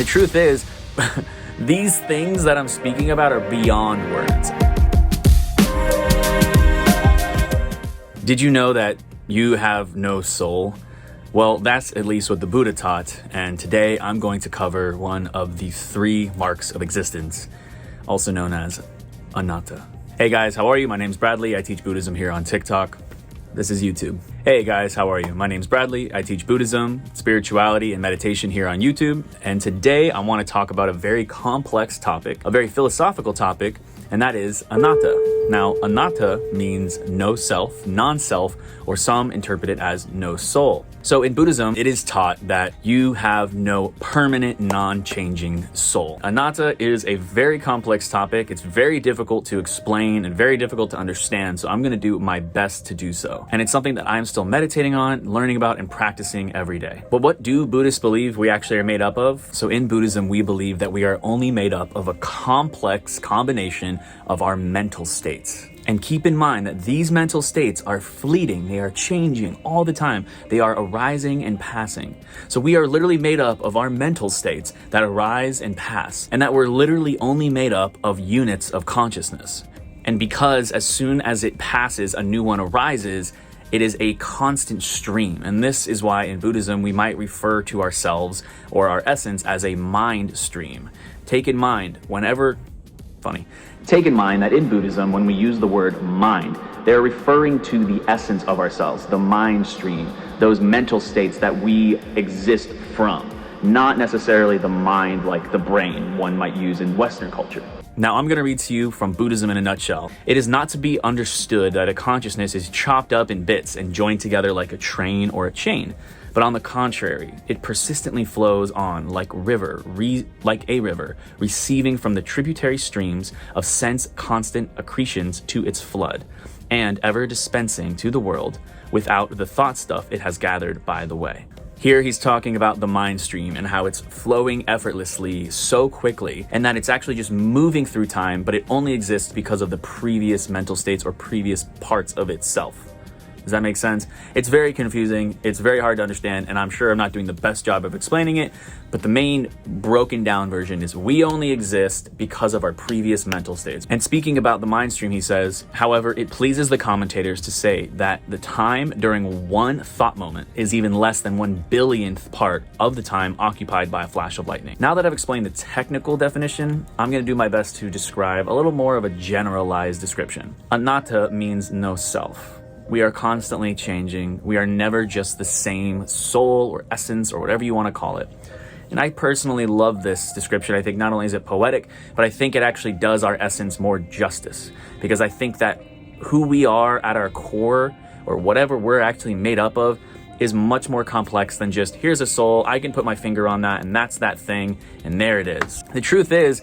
The truth is, these things that I'm speaking about are beyond words. Did you know that you have no soul? Well, that's at least what the Buddha taught, and today I'm going to cover one of the 3 marks of existence, also known as Anatta. Hey guys, how are you? My name's Bradley. I teach Buddhism here on TikTok. This is YouTube. Hey guys, how are you? My name's Bradley. I teach Buddhism, spirituality, and meditation here on YouTube. And today I want to talk about a very complex topic, a very philosophical topic, and that is Anatta. Now, Anatta means no self, non-self, or some interpret it as no soul. So in Buddhism, it is taught that you have no permanent, non-changing soul. Anatta is a very complex topic. It's very difficult to explain and very difficult to understand, so I'm going to do my best to do so. And it's something that I'm still meditating on, learning about, and practicing every day. But what do Buddhists believe we actually are made up of? So in Buddhism, we believe that we are only made up of a complex combination of our mental states. And keep in mind that these mental states are fleeting. They are changing all the time. They are arising and passing. So we are literally made up of our mental states that arise and pass, and that we're literally only made up of units of consciousness. And because as soon as it passes, a new one arises, it is a constant stream. And this is why in Buddhism, we might refer to ourselves or our essence as a mind stream. Take in mind that in Buddhism, when we use the word mind, they're referring to the essence of ourselves, the mind stream, those mental states that we exist from, not necessarily the mind like the brain one might use in Western culture. Now, I'm going to read to you from Buddhism in a nutshell. It is not to be understood that a consciousness is chopped up in bits and joined together like a train or a chain. But on the contrary, it persistently flows on like a river, receiving from the tributary streams of sense constant accretions to its flood, and ever dispensing to the world without the thought stuff it has gathered by the way. Here he's talking about the mind stream and how it's flowing effortlessly so quickly, and that it's actually just moving through time, but it only exists because of the previous mental states or previous parts of itself. Does that make sense? It's very confusing, it's very hard to understand, and I'm sure I'm not doing the best job of explaining it, but the main broken down version is we only exist because of our previous mental states. And speaking about the mind stream, he says, however, it pleases the commentators to say that the time during one thought moment is even less than 1/billionth part of the time occupied by a flash of lightning. Now that I've explained the technical definition, I'm going to do my best to describe a little more of a generalized description. Anatta means no self. We are constantly changing. We are never just the same soul or essence or whatever you want to call it. And I personally love this description. I think not only is it poetic, but I think it actually does our essence more justice, because I think that who we are at our core, or whatever we're actually made up of, is much more complex than just, here's a soul, I can put my finger on that, and that's that thing, and there it is. The truth is,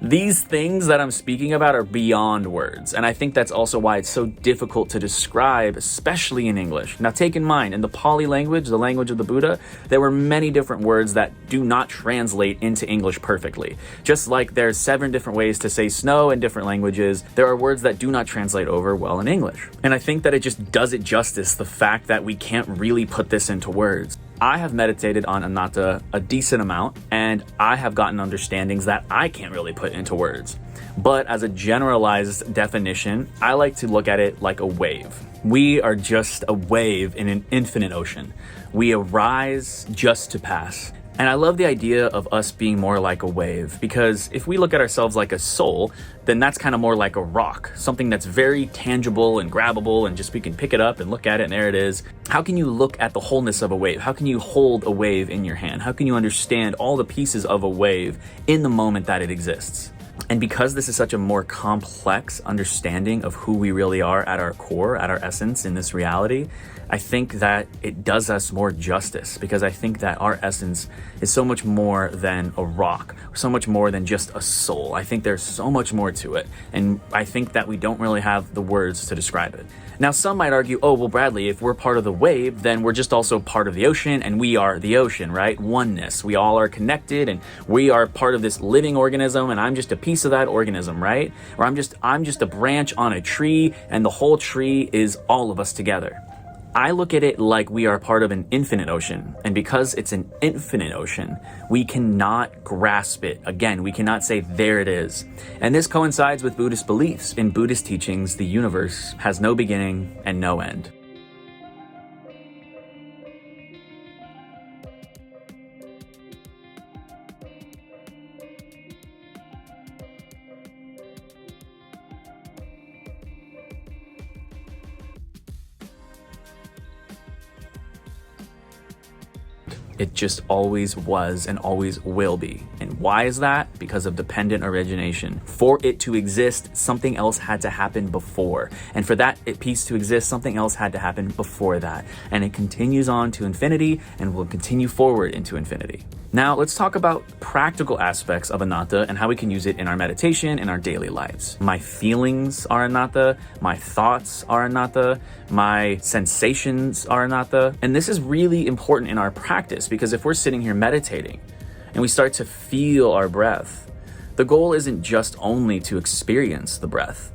these things that I'm speaking about are beyond words, and I think that's also why it's so difficult to describe, especially in English. Now take in mind, in the Pali language, the language of the Buddha, there were many different words that do not translate into English perfectly. Just like there's 7 different ways to say snow in different languages, there are words that do not translate over well in English. And I think that it just does it justice, the fact that we can't really put this into words. I have meditated on Anatta a decent amount, and I have gotten understandings that I can't really put into words. But as a generalized definition, I like to look at it like a wave. We are just a wave in an infinite ocean. We arise just to pass. And I love the idea of us being more like a wave, because if we look at ourselves like a soul, then that's kind of more like a rock, something that's very tangible and grabbable, and just we can pick it up and look at it and there it is. How can you look at the wholeness of a wave? How can you hold a wave in your hand? How can you understand all the pieces of a wave in the moment that it exists? And because this is such a more complex understanding of who we really are at our core, at our essence in this reality, I think that it does us more justice, because I think that our essence is so much more than a rock, so much more than just a soul. I think there's so much more to it, and I think that we don't really have the words to describe it. Now, some might argue, oh, well, Bradley, if we're part of the wave, then we're just also part of the ocean, and we are the ocean, right? Oneness. We all are connected, and we are part of this living organism, and I'm just a piece of that organism, right? Or I'm just a branch on a tree, and the whole tree is all of us together. I look at it like we are part of an infinite ocean. And because it's an infinite ocean, we cannot grasp it. Again, we cannot say, there it is. And this coincides with Buddhist beliefs. In Buddhist teachings, the universe has no beginning and no end. It just always was and always will be. And why is that? Because of dependent origination. For it to exist, something else had to happen before. And for that piece to exist, something else had to happen before that. And it continues on to infinity and will continue forward into infinity. Now, let's talk about practical aspects of anatta and how we can use it in our meditation, in our daily lives. My feelings are anatta, my thoughts are anatta, my sensations are anatta. And this is really important in our practice, because if we're sitting here meditating and we start to feel our breath, the goal isn't just only to experience the breath,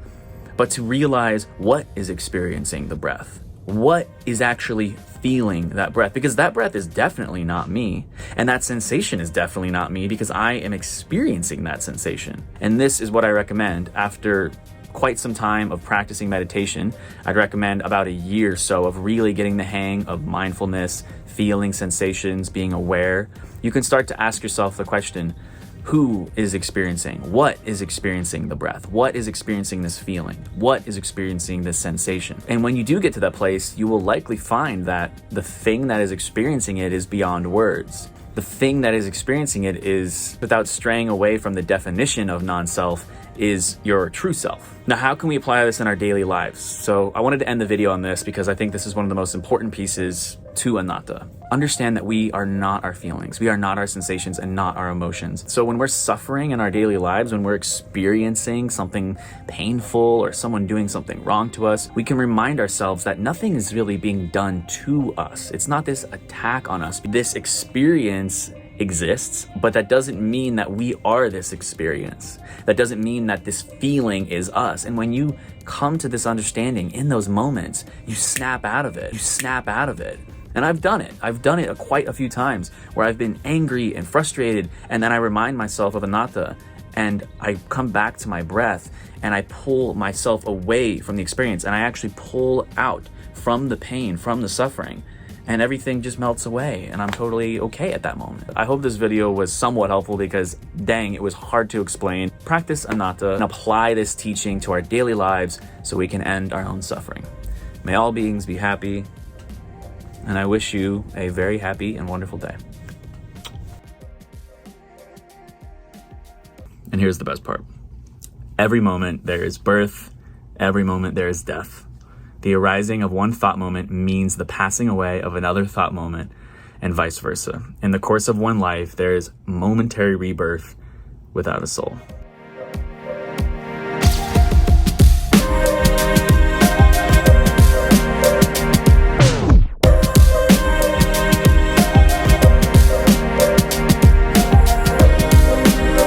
but to realize what is experiencing the breath. What is actually feeling that breath? Because that breath is definitely not me. And that sensation is definitely not me, because I am experiencing that sensation. And this is what I recommend after quite some time of practicing meditation. I'd recommend about a year or so of really getting the hang of mindfulness, feeling sensations, being aware. You can start to ask yourself the question, who is experiencing? What is experiencing the breath? What is experiencing this feeling? What is experiencing this sensation? And when you do get to that place, you will likely find that the thing that is experiencing it is beyond words. The thing that is experiencing it is, without straying away from the definition of non-self, is your true self. Now, how can we apply this in our daily lives? So I wanted to end the video on this because I think this is one of the most important pieces to anatta. Understand that we are not our feelings. We are not our sensations and not our emotions. So when we're suffering in our daily lives, when we're experiencing something painful or someone doing something wrong to us, we can remind ourselves that nothing is really being done to us. It's not this attack on us. This experience exists, but that doesn't mean that we are this experience. That doesn't mean that this feeling is us. And when you come to this understanding in those moments, you snap out of it. You snap out of it. And I've done it. I've done it quite a few times where I've been angry and frustrated, and then I remind myself of anatta, and I come back to my breath and I pull myself away from the experience, and I actually pull out from the pain, from the suffering, and everything just melts away and I'm totally okay at that moment. I hope this video was somewhat helpful, because dang, it was hard to explain. Practice anatta and apply this teaching to our daily lives so we can end our own suffering. May all beings be happy, and I wish you a very happy and wonderful day. And here's the best part. Every moment there is birth, every moment there is death. The arising of one thought moment means the passing away of another thought moment, and vice versa. In the course of one life, there is momentary rebirth without a soul.